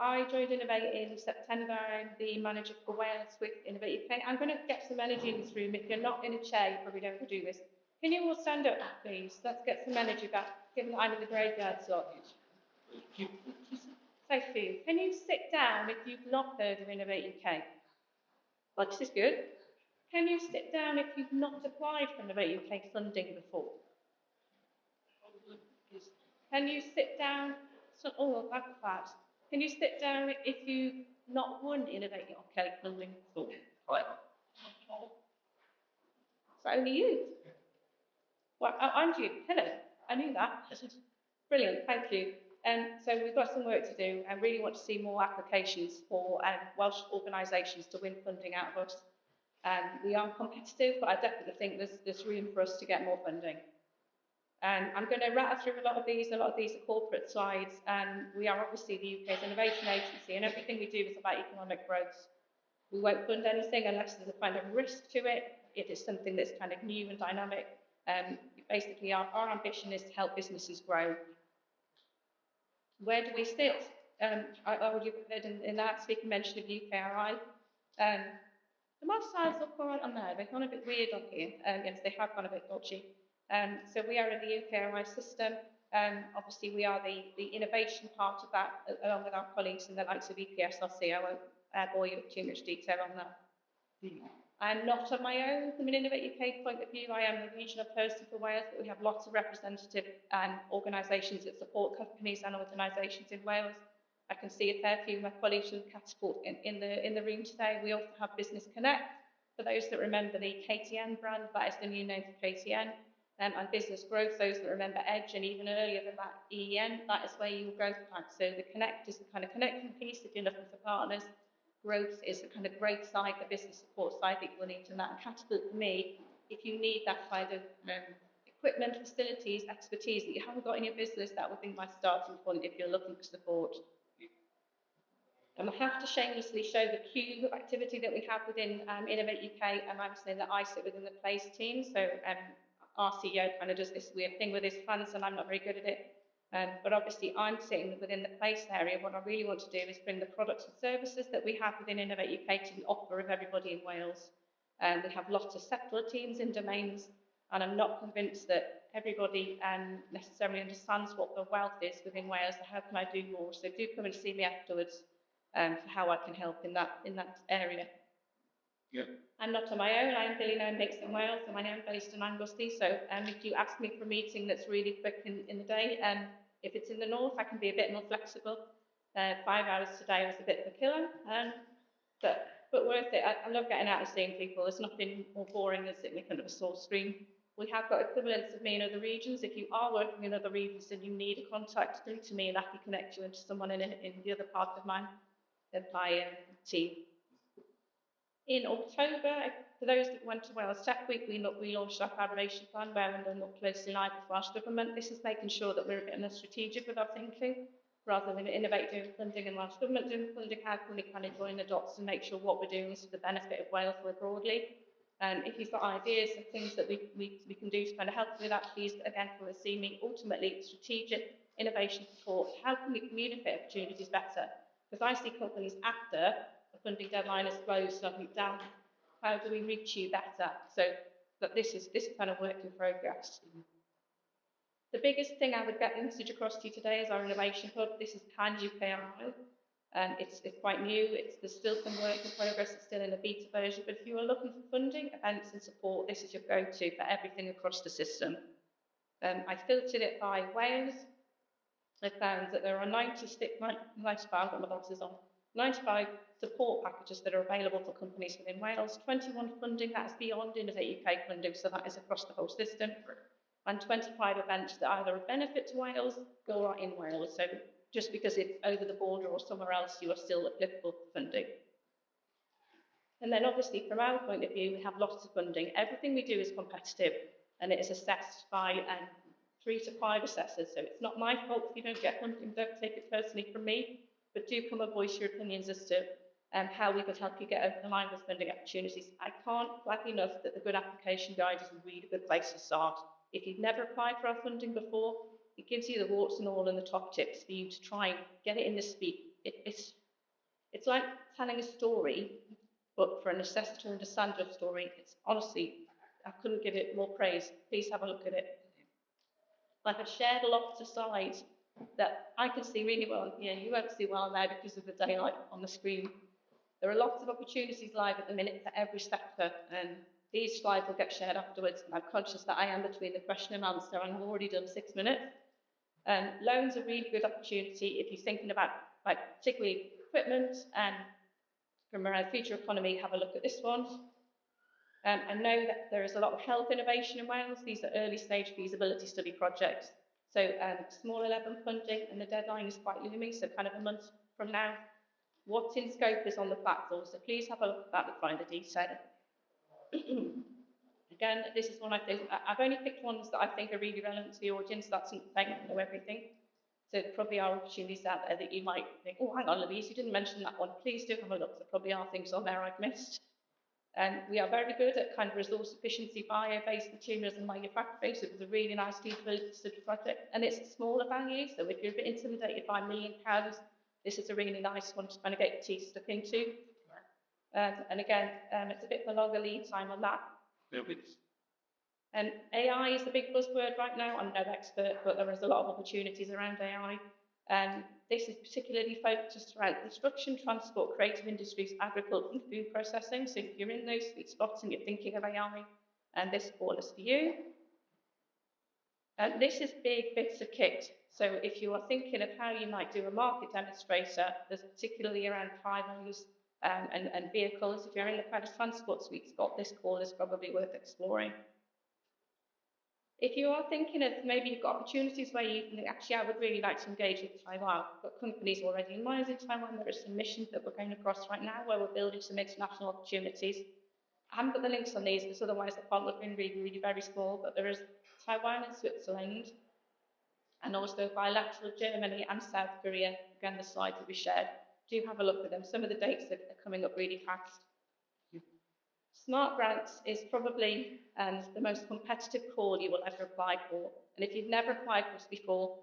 I joined Innovate in September. I'm the manager for Wales with Innovate UK. I'm going to get some energy in this room. If you're not in a chair, you probably don't want to do this. Can you all stand up, please? Let's get some energy back, given that I'm in the graveyard slot. Sophie, can you sit down if you've not heard of Innovate UK? Well, this is good. Can you sit down if you've not applied for Innovate UK funding before? Can you sit down? Oh, that's fast. Can you sit down if you've not won Innovate UK funding before? So only you. Well, and you. Hello. I knew that. Brilliant. Thank you. So we've got some work to do. I really want to see more applications for Welsh organisations to win funding out of us. We are competitive, but I definitely think there's room for us to get more funding. I'm going to rattle through a lot of these. A lot of these are corporate slides, and we are obviously the UK's innovation agency, and everything we do is about economic growth. We won't fund anything unless there's a kind of risk to it. If it's something that's kind of new and dynamic. Basically, our ambition is to help businesses grow. Where do we sit? I already heard in that speaker mention of UKRI. The my slides look all right on there. They've gone a bit weird on here. Yes, they have gone a bit dodgy. So we are in the UKRI system. Obviously, we are the innovation part of that, along with our colleagues in the likes of EPSRC. I won't bore you with too much detail on that. I'm not on my own from an Innovate UK point of view. I am the regional person for Wales, but we have lots of representative organisations that support companies and organisations in Wales. I can see a fair few of my colleagues from Catapult in the room today. We also have Business Connect. For those that remember the KTN brand, that is the new name for KTN. And Business Growth, those that remember Edge, and even earlier than that, EEN, that is where you will go for that. So the Connect is the kind of connecting piece if you're looking for partners. Growth is the kind of growth side, the business support side that you will need. And that Catapult, for me, if you need that kind of equipment, facilities, expertise that you haven't got in your business, that would be my starting point if you're looking for support. And I have to shamelessly show the cube of activity that we have within Innovate UK, and I'm saying that I sit within the place team. So our CEO kind of does this weird thing with his funds, and I'm not very good at it. But obviously, I'm sitting within the place area. What I really want to do is bring the products and services that we have within Innovate UK to the offer of everybody in Wales. We have lots of sectoral teams in domains, and I'm not convinced that everybody necessarily understands what the wealth is within Wales. So how can I do more? So do come and see me afterwards for how I can help in that area. Yeah. I'm not on my own. I'm Billy Known based in Wales, and I am based in Anglesey. So if you ask me for a meeting that's really quick in the day, if it's in the north, I can be a bit more flexible. 5 hours today was a bit of a killer, but worth it. I love getting out and seeing people. There's nothing more boring than sitting in front of a source screen. We have got equivalents of me in other regions. If you are working in other regions and you need a contact, through to me, and I can connect you into someone in the other part of my team. In October, for those that went to Wales Tech Week, we launched our collaboration plan where we're not closely aligned with Welsh Government. This is making sure that we're getting strategic with our thinking, rather than Innovate doing funding and Welsh Government doing funding. How can we kind of join the dots and make sure what we're doing is for the benefit of Wales more broadly? If you've got ideas and things that we can do to kind of help with that, please, again, come and see me. Ultimately, strategic innovation support. How can we communicate opportunities better? Because I see companies after the funding deadline is closed, nothing down. How do we reach you better? So that this is kind of work in progress. The biggest thing I would get the message across to you today is our innovation hub. This is Pan UKRI. It's quite new. There's still some work in progress. It's still in a beta version. But if you are looking for funding, events, and support, this is your go-to for everything across the system. I filtered it by Wales. I found that there are 95 support packages that are available for companies within Wales, 21 funding, that is beyond Innovate UK funding, so that is across the whole system, and 25 events that either a benefit to Wales or are in Wales. So just because it's over the border or somewhere else, you are still applicable for funding. And then obviously from our point of view, we have lots of funding. Everything we do is competitive, and it is assessed by 3 to 5 assessors. So it's not my fault if you don't get funding, don't take it personally from me, but do come and voice your opinions as to how we could help you get over the line with funding opportunities. I can't flag enough that the Good Application Guide is a really good place to start. If you've never applied for our funding before, it gives you the warts and all and the top tips for you to try and get it in the it's like telling a story, but for an assessor to understand your story, it's honestly, I couldn't give it more praise. Please have a look at it. Like I've shared lots of slides that I can see really well here. You won't see well now because of the daylight on the screen. There are lots of opportunities live at the minute for every sector, and these slides will get shared afterwards. And I'm conscious that I am between the question and answer, and I've already done 6 minutes. Loans are a really good opportunity if you're thinking about, like, particularly equipment and from around future economy. Have a look at this one. I know that there is a lot of health innovation in Wales. These are early stage feasibility study projects. So smaller level funding, and the deadline is quite looming, so kind of a month from now. What's in scope is on the platform, so please have a look at that and find the detail. Again, this is one I think, I've only picked ones that I think are really relevant to the audience. That's not saying I know everything. So there probably are opportunities out there that you might think, oh, hang on, Louise, you didn't mention that one. Please do have a look. There probably are things on there I've missed. And we are very good at kind of resource efficiency, bio-based materials and manufacturing. So it was a really nice feasibility study project. And it's a smaller value. So if you're a bit intimidated by £1 million, this is a really nice one to kind of get your teeth stuck into. And again, it's a bit of a longer lead time on that. And AI is the big buzzword right now. I'm no expert, but there is a lot of opportunities around AI. This is particularly focused around construction, transport, creative industries, agriculture, and food processing. So if you're in those sweet spots and you're thinking of AI, and this all is for you. And this is big bits of kit. So if you are thinking of how you might do a market demonstrator, there's particularly around highways and vehicles. If you're in the kind of transport sweet spot, this call is probably worth exploring. If you are thinking of maybe you've got opportunities where you think, actually, I would really like to engage with Taiwan. I've got companies already in mind in Taiwan. There are some missions that we're going across right now where we're building some international opportunities. I haven't got the links on these because otherwise the font would have been really, really very small, but there is Taiwan and Switzerland, and also bilateral Germany and South Korea. Again, the slides that we shared. Do have a look at them. Some of the dates are coming up really fast. Smart Grants is probably the most competitive call you will ever apply for. And if you've never applied for this before,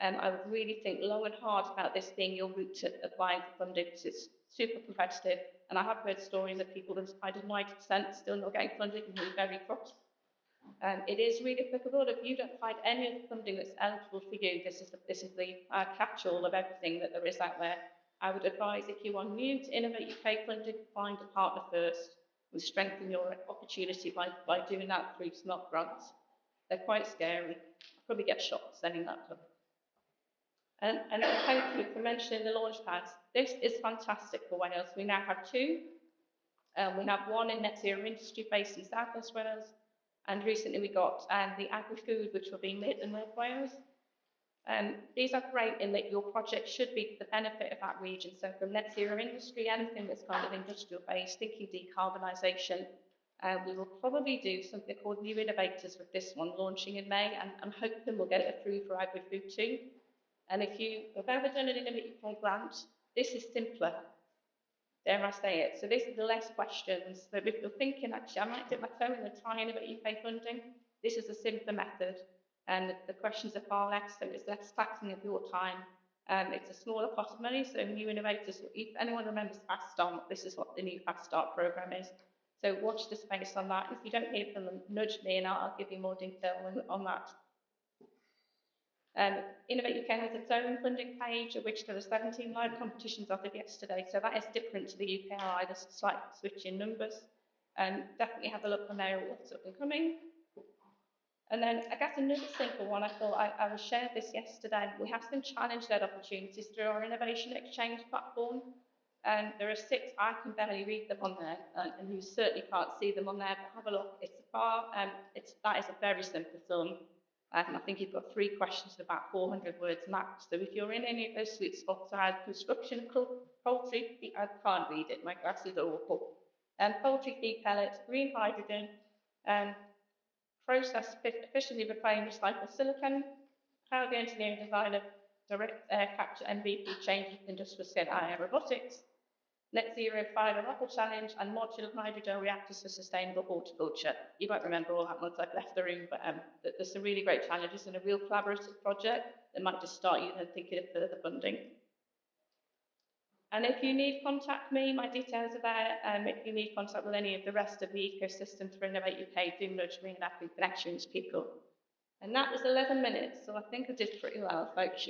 I would really think long and hard about this being your route to applying for funding, because it's super competitive. And I have heard stories of people that have applied at 90% still not getting funding and really very cross. It is really applicable. If you don't find any of the funding that's eligible for you, this is the catch-all of everything that there is out there. I would advise, if you are new to Innovate UK funding, find a partner first and strengthen your opportunity by doing that through Smart Grants. They're quite scary. I'll probably get shot sending that to them. And thank you for mentioning the launch pads. This is fantastic for Wales. We now have two. We have one in net zero industry based in South West Wales, and recently we got the agri-food, which will be mid and North Wales. These are great in that your project should be for the benefit of that region. So from net zero industry, anything that's kind of industrial based, thinking decarbonisation. We will probably do something called New Innovators with this one, launching in May, and I'm hoping we'll get it approved for agri-food too. And if you have ever done an Innovate UK grant, this is simpler. Dare I say it? So this is the less questions. So if you're thinking, actually, I might dip my toe in the try Innovate UK funding, this is a simpler method. And the questions are far less, so it's less taxing of your time. It's a smaller pot of money, so New Innovators, if anyone remembers Fast Start, this is what the new Fast Start programme is. So watch the space on that. If you don't hear from them, nudge me and I'll give you more detail on that. Innovate UK has its own funding page, of which there are 17 live competitions as of yesterday, so that is different to the UKRI. There's a slight switch in numbers. Definitely have a look on there at what's up and coming. And then I guess another simple one, I thought I will share this yesterday. We have some challenge-led opportunities through our Innovation Exchange platform. There are 6, I can barely read them on there, and you certainly can't see them on there, but have a look. It's a bar, that is a very simple sum. I think you've got 3 questions of about 400 words max. So if you're in any of those sweet spots around construction, poultry, I can't read it, my glasses are awful. Poultry feed pellets, green hydrogen, process efficiently reclaim recycled silicon, how the engineering design of direct air capture MVP changes industrial scale AI robotics, net zero fibre apple challenge, and modular hydrogen reactors for sustainable horticulture. You won't remember all that once I've left the room, but there's some really great challenges and a real collaborative project that might just start you then thinking of further funding. And if you need, contact me, my details are there. If you need contact with any of the rest of the ecosystem for Innovate UK, do nudge me and I can connect you with people. And that was 11 minutes, so I think I did pretty well, folks.